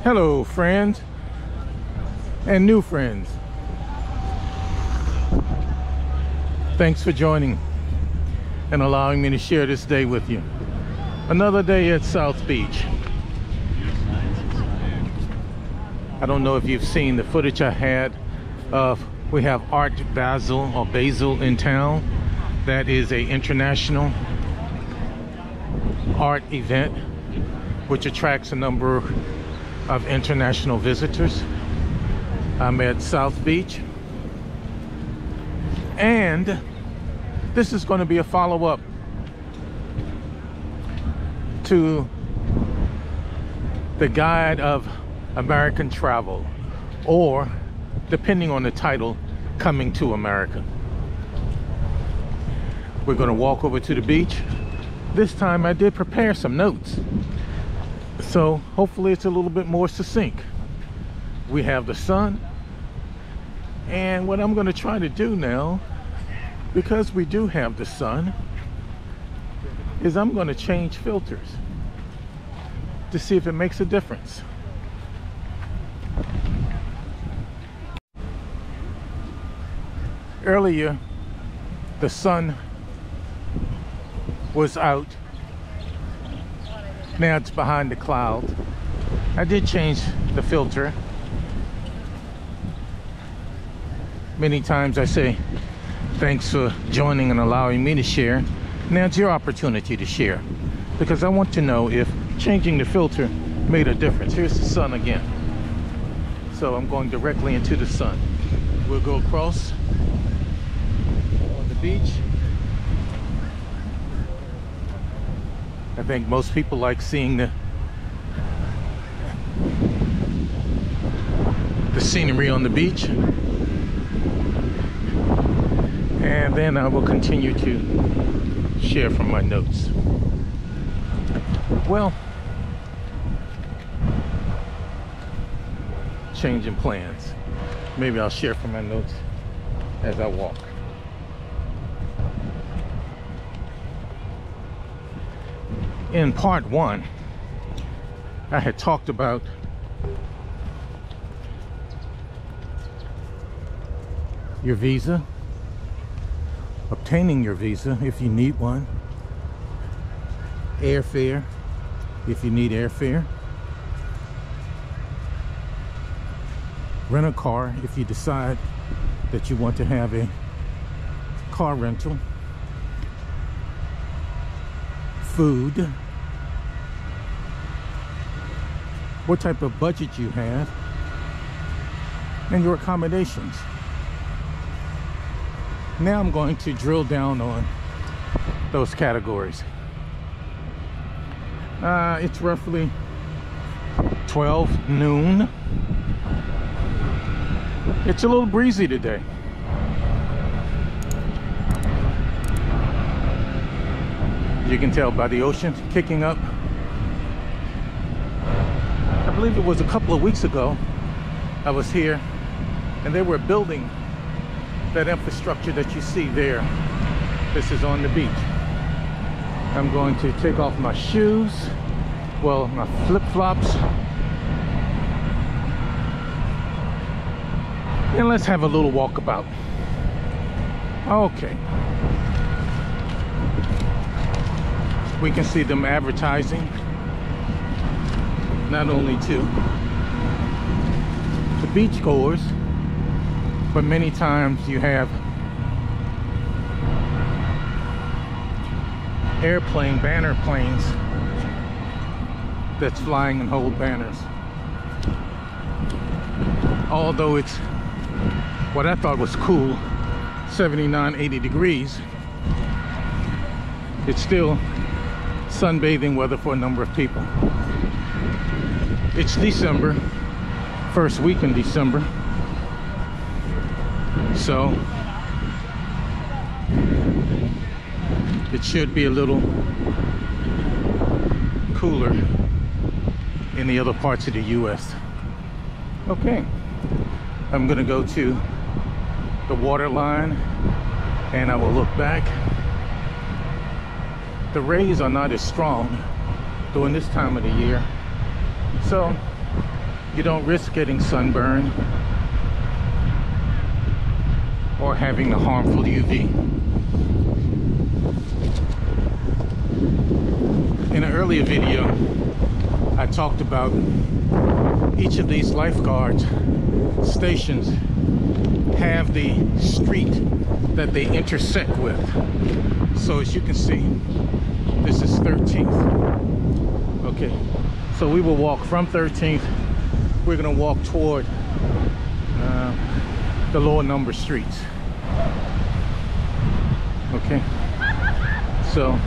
Hello, friends and new friends. Thanks for joining and allowing me to share this day with you. Another day at South Beach. I don't know if you've seen the footage I had of, we have Art Basel or Basel in town. That is a international art event which attracts a number of international visitors. I'm at South Beach, and this is going to be a follow-up to the Guide of American Travel, or depending on the title, Coming to America. We're going to walk over to the beach. This time I did prepare some notes, so hopefully it's a little bit more succinct. We have the sun, and what I'm going to try to do now, because we do have the sun, is I'm going to change filters to see if it makes a difference. Earlier, the sun was out. Now it's behind the clouds. I did change the filter. Many times I say thanks for joining and allowing me to share. Now it's your opportunity to share, because I want to know if changing the filter made a difference. Here's the sun again. So I'm going directly into the sun. We'll go across on the beach. I think most people like seeing the scenery on the beach. And then I will continue to share from my notes. Well, changing plans. Maybe I'll share from my notes as I walk. In part one, I had talked about your visa, obtaining your visa if you need one, airfare if you need airfare, rent a car if you decide that you want to have a car rental, food, what type of budget you have, and your accommodations. Now I'm going to drill down on those categories. It's roughly 12 noon. It's a little breezy today. You can tell by the ocean kicking up. I believe it was a couple of weeks ago I was here, and they were building that infrastructure that you see there. This is on the beach. I'm going to take off my shoes, well, my flip-flops, and let's have a little walkabout. Okay. We can see them advertising, not only to the beachgoers, but many times you have airplane banner planes that's flying and hold banners. Although it's what I thought was cool, 79, 80 degrees, it's still sunbathing weather for a number of people. It's December, first week in December, so it should be a little cooler in the other parts of the US. Okay, I'm gonna go to the water line and I will look back. The rays are not as strong during this time of the year, so you don't risk getting sunburned or having the harmful UV. In an earlier video, I talked about each of these lifeguards stations have the street that they intersect with. So as you can see, this is 13th. Okay, so we will walk from 13th. We're going to walk toward the lower number streets. Okay, so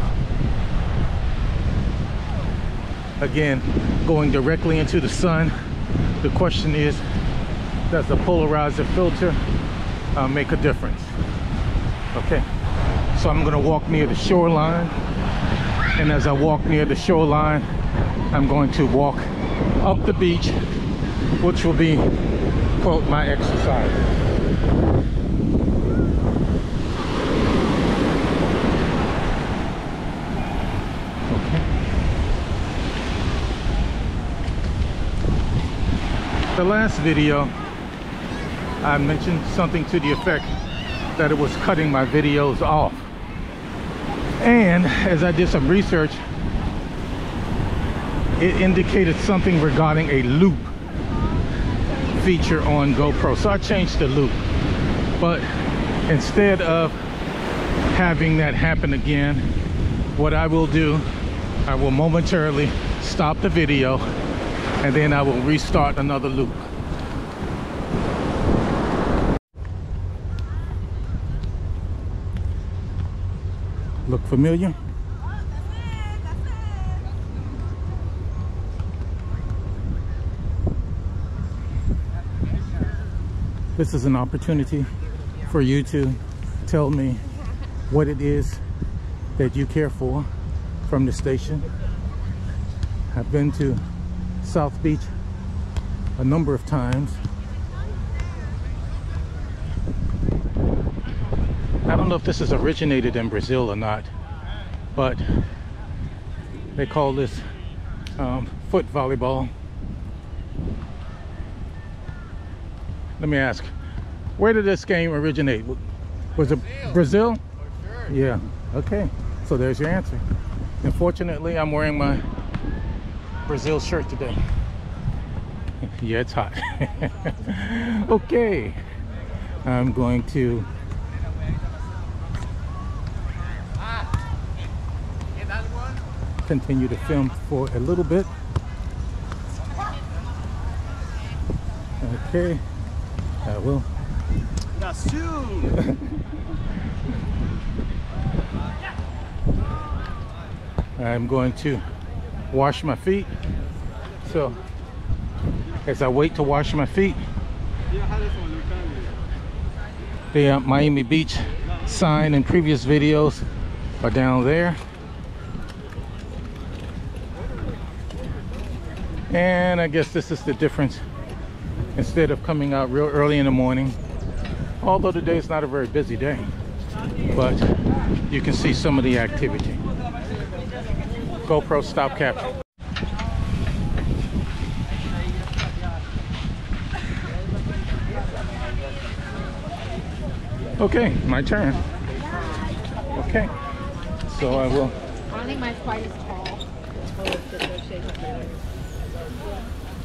again, going directly into the sun, the question is, does the polarizer filter make a difference? Okay, so I'm going to walk near the shoreline, and as I walk near the shoreline, I'm going to walk up the beach, which will be, quote, my exercise. The last video, I mentioned something to the effect that it was cutting my videos off. And as I did some research, it indicated something regarding a loop feature on GoPro. So I changed the loop. But instead of having that happen again, what I will do, I will momentarily stop the video, and then I will restart another loop. Look familiar? This is an opportunity for you to tell me what it is that you care for from the station. I've been to South Beach a number of times. I don't know if this is originated in Brazil or not, but they call this foot volleyball. Let me ask, where did this game originate? Was it Brazil? Yeah, okay, so there's your answer. Unfortunately, I'm wearing my Brazil shirt today. Yeah, it's hot. Okay, I'm going to continue to film for a little bit. Okay, I will. I'm going to wash my feet. So as I wait to wash my feet, the Miami Beach sign in previous videos are down there. And I guess this is the difference. Instead of coming out real early in the morning, although today is not a very busy day, but you can see some of the activity. GoPro stop capture. Okay, my turn. Okay, so I will. I don't think mine's quite as tall.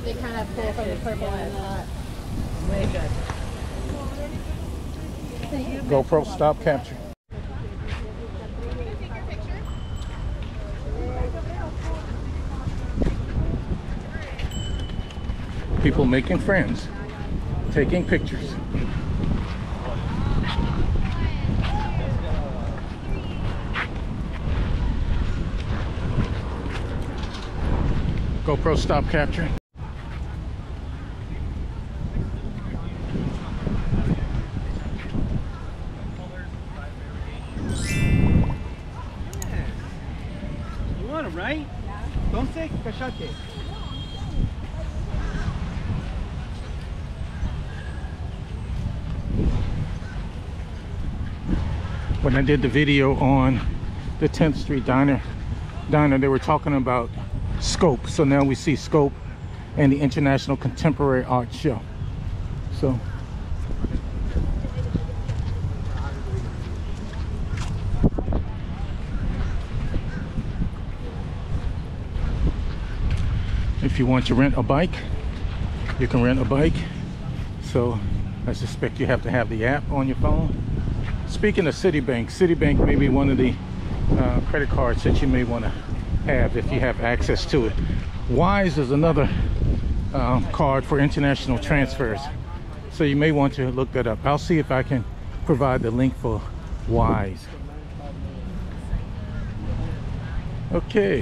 They kind of pull from the purple and way good. GoPro stop capture. People making friends, taking pictures. GoPro stop capture. You want it, right? Don't say cachate. When I did the video on the 10th Street Diner, they were talking about Scope. So now we see Scope and the International Contemporary Art Show. So if you want to rent a bike, you can rent a bike. So I suspect you have to have the app on your phone. Speaking of Citibank may be one of the credit cards that you may want to have if you have access to it. Wise is another card for international transfers, so you may want to look that up. I'll see if I can provide the link for Wise. Okay,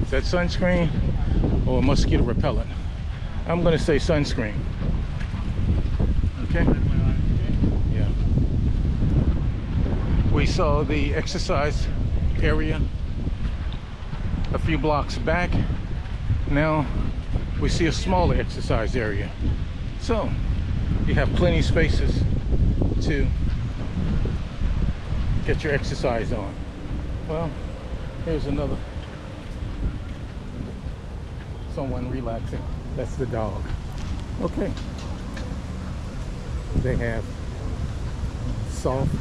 is that sunscreen or mosquito repellent? I'm gonna say sunscreen. Okay, yeah. We saw the exercise area a few blocks back. Now we see a smaller exercise area, so you have plenty of spaces to get your exercise on. Well, here's another someone relaxing. That's the dog. Okay, they have soft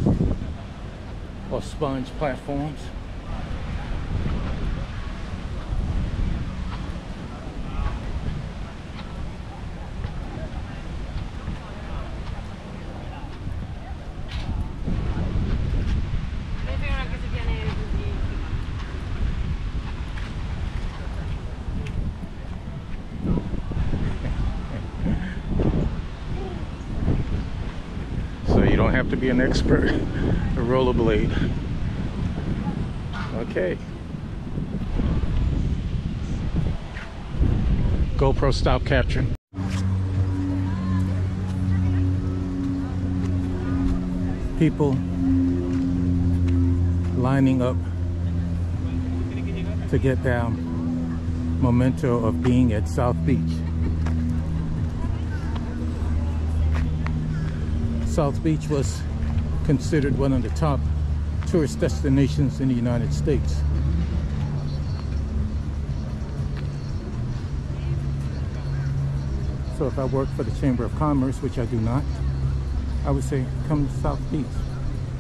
or sponge platforms. Have to be an expert to rollerblade. Okay, GoPro stop capturing. People lining up to get down memento of being at South Beach. South Beach was considered one of the top tourist destinations in the United States. So if I worked for the Chamber of Commerce, which I do not, I would say come to South Beach,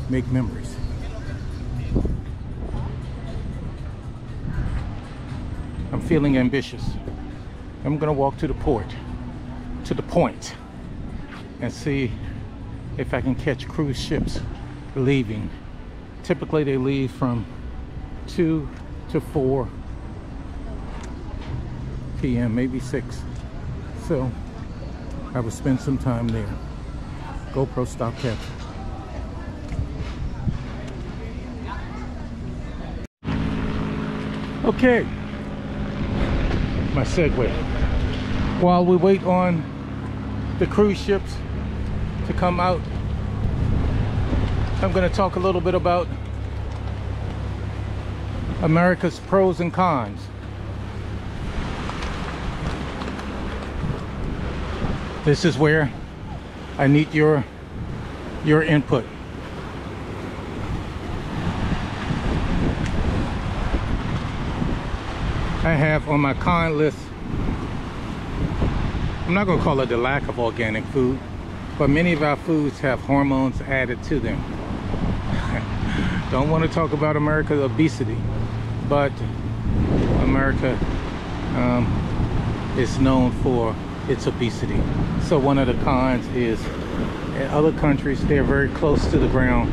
make memories. I'm feeling ambitious. I'm gonna walk to the point, and see if I can catch cruise ships leaving. Typically they leave from 2 to 4 p.m., maybe 6. So I will spend some time there. GoPro stop capture. Okay, my segue. While we wait on the cruise ships to come out, I'm going to talk a little bit about America's pros and cons. This is where I need your input. I have on my con list, I'm not going to call it the lack of organic food, but many of our foods have hormones added to them. Don't want to talk about America's obesity, but America is known for its obesity. So one of the cons is in other countries, they're very close to the ground.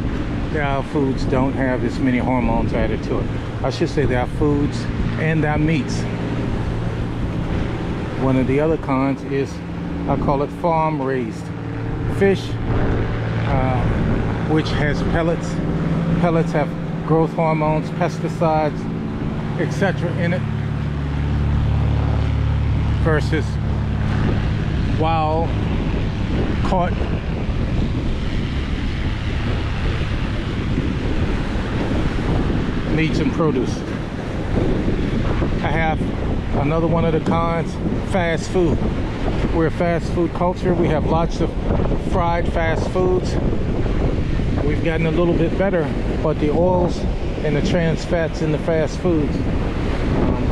Our foods don't have as many hormones added to it. I should say there are foods and there are meats. One of the other cons is, I call it farm raised fish, which has pellets. Pellets have growth hormones, pesticides, etc. in it, versus wild caught meats and produce. I have another one of the cons, fast food. We're a fast food culture. We have lots of fried fast foods. We've gotten a little bit better, but the oils and the trans fats in the fast foods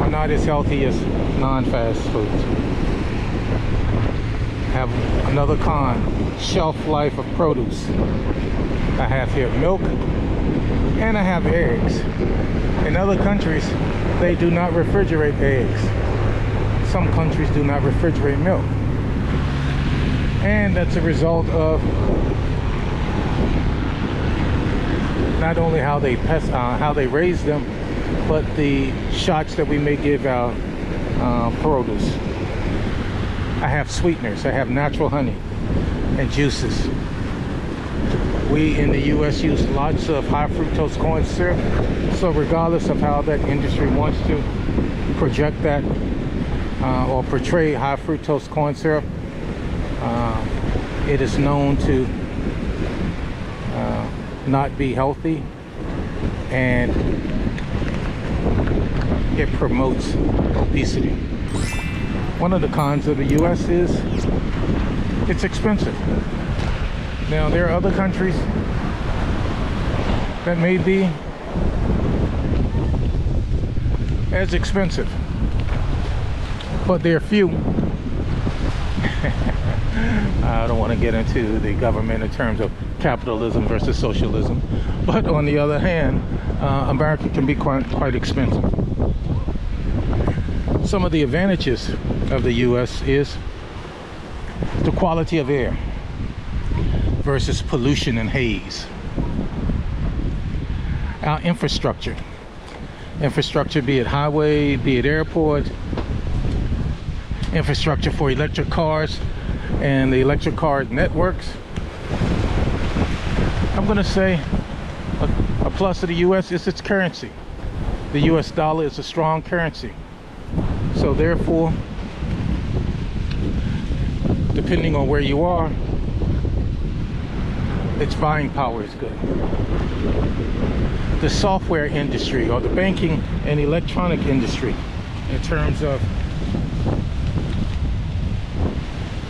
are not as healthy as non-fast foods. Have another con, shelf life of produce. I have here milk and I have eggs. In other countries, they do not refrigerate eggs. Some countries do not refrigerate milk. And that's a result of not only how they raise them, but the shots that we may give our produce. I have sweeteners. I have natural honey and juices. We in the US use lots of high fructose corn syrup, so regardless of how that industry wants to project that or portray high fructose corn syrup, it is known to not be healthy, and it promotes obesity. One of the cons of the US is it's expensive. Now there are other countries that may be as expensive, but they're few. I don't want to get into the government in terms of capitalism versus socialism, but on the other hand, America can be quite expensive. Some of the advantages of the US is the quality of air versus pollution and haze. Our infrastructure, be it highway, be it airport, infrastructure for electric cars and the electric car networks. I'm going to say a plus of the US is its currency. The US dollar is a strong currency. So therefore, depending on where you are, its buying power is good. The software industry or the banking and electronic industry, in terms of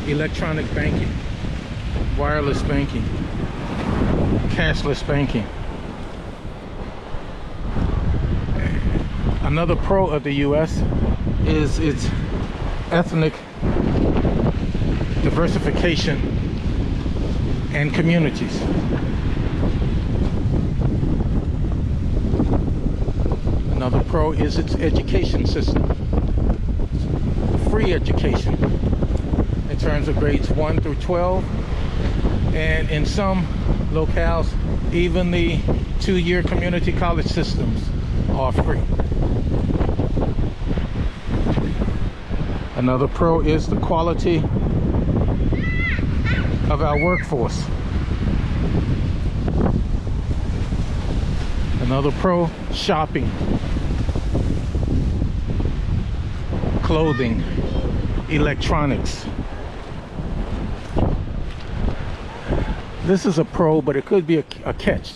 electronic banking, wireless banking, cashless banking. Another pro of the US is its ethnic diversification and communities. Another pro is its education system. Free education in terms of grades 1 through 12, and in some locales even the 2-year community college systems are free. Another pro is the quality of our workforce. Another pro, shopping, clothing, electronics. This is a pro, but it could be a catch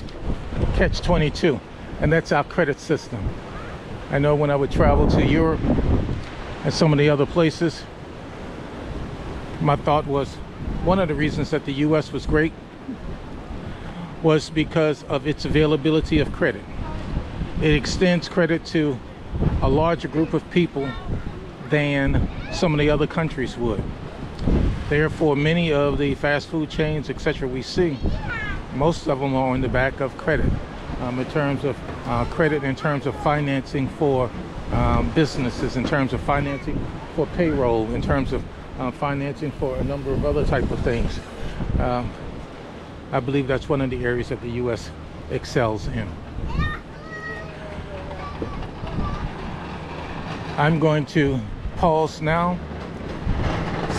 22, and that's our credit system. I know when I would travel to Europe and some of the other places, my thought was one of the reasons that the US was great was because of its availability of credit. It extends credit to a larger group of people than some of the other countries would. Therefore, many of the fast food chains, etc., we see, most of them are on the back of credit, in terms of credit, in terms of financing for businesses, in terms of financing for payroll, in terms of financing for a number of other type of things. I believe that's one of the areas that the U.S. excels in. I'm going to pause now,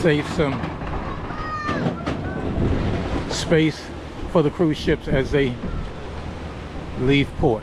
save some space for the cruise ships as they leave port.